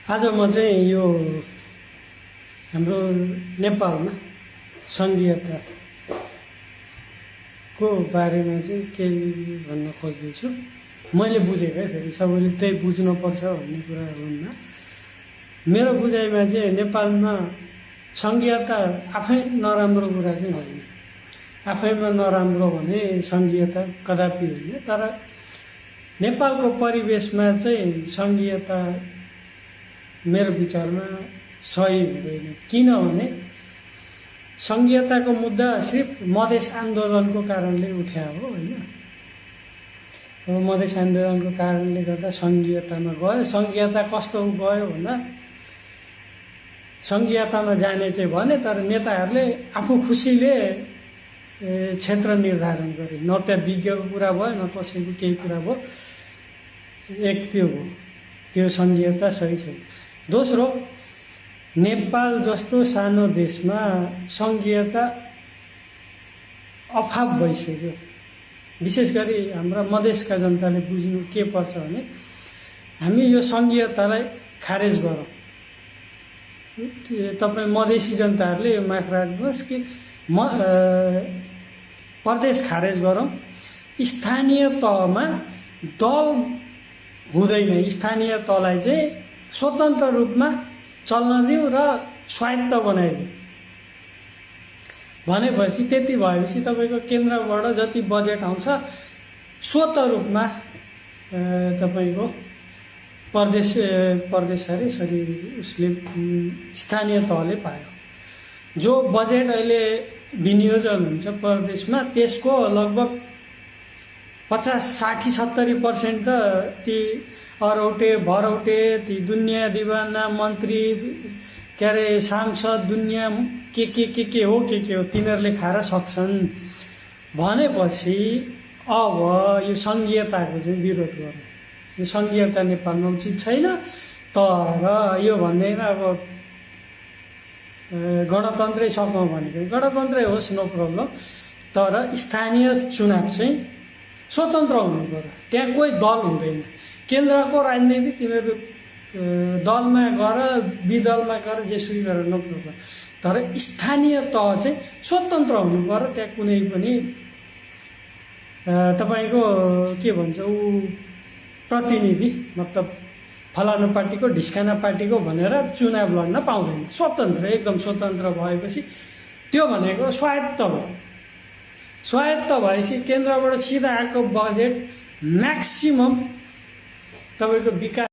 आज म चाहिँ यो हाम्रो नेपालमा सङ्घीयताको बारेमा चाहिँ केही भन्न खोज्दैछु। मैले बुझेको है, फेरि सबैले त्यही बुझ्नुपर्छ भन्ने कुरा हुन्न। मेरो बुझाइमा चाहिँ नेपालमा सङ्घीयता आफै नराम्रो कुरा चाहिँ होइन। आफैमा नराम्रो भने सङ्घीयता कदापि होइन, तर नेपालको परिवेशमा चाहिँ सङ्घीयता मेरो विचारमा सही हुँदैन। किनभने सङ्घीयताको मुद्दा सिर्फ मधेस आन्दोलनको कारणले उठ्या हो होइन। अब मधेस आन्दोलनको कारणले गर्दा सङ्घीयतामा गयो। सङ्घीयता कस्तो गयो भन्दा सङ्घीयतामा जाने चाहिँ भने, तर नेताहरूले आफू खुसीले क्षेत्र निर्धारण गरे। न त्यहाँ विज्ञको कुरा भयो, न कसैको केही कुरा भयो। एक त्यो हो, त्यो सङ्घीयता सही छैन। दोस्रो, नेपाल जस्तो सानो देशमा सङ्घीयता अभाव भइसक्यो। विशेष गरी हाम्रा मधेसका जनताले बुझ्नु के पर्छ भने, हामी यो सङ्घीयतालाई खारेज गरौँ। तपाईँ मधेसी जनताहरूले यो माग राख्नुहोस् कि प्रदेश खारेज गरौँ, स्थानीय तहमा दल हुँदैन, स्थानीय तहलाई चाहिँ स्वतन्त्र रूपमा चल्न दिउँ र स्वायत्त बनाइदिउँ भनेपछि, त्यति भएपछि तपाईँको केन्द्रबाट जति बजेट आउँछ स्वत रूपमा तपाईँको प्रदेश अरे सरी उसले स्थानीय तहले पायो। जो बजेट अहिले विनियोजन हुन्छ प्रदेशमा, त्यसको लगभग 50-60-70% त ती अरौटे भरौटे, ती दुनियाँ दिवाना मन्त्री के अरे सांसद दुनियाँ के हो तिनीहरूले खाएर सक्छन् भनेपछि अब यो सङ्घीयताको चाहिँ विरोध गर्नु। यो सङ्घीयता नेपालमा उचित छैन। तर यो भन्दैन अब गणतन्त्रै सकौँ भनेको, गणतन्त्रै होस्, नो प्रब्लम, तर स्थानीय चुनाव चाहिँ स्वतन्त्र हुनु पर्यो। त्यहाँ कोही दल हुँदैन। केन्द्रको राजनीति तिमीहरू दलमा गर, विदलमा गर, जेसुकै गर, नो प्रब्लम, तर स्थानीय तह चाहिँ स्वतन्त्र हुनु पर्यो। त्यहाँ कुनै पनि तपाईँको के भन्छ प्रतिनिधि, मतलब फलानु पार्टीको ढिस्काना पार्टीको भनेर चुनाव लड्न पाउँदैन। स्वतन्त्र, एकदम स्वतन्त्र भएपछि त्यो भनेको स्वायत्त भयो। स्वायत्त भएपछि केन्द्रबाट सिधा आएको बजेट म्याक्सिमम तपाईँको विकास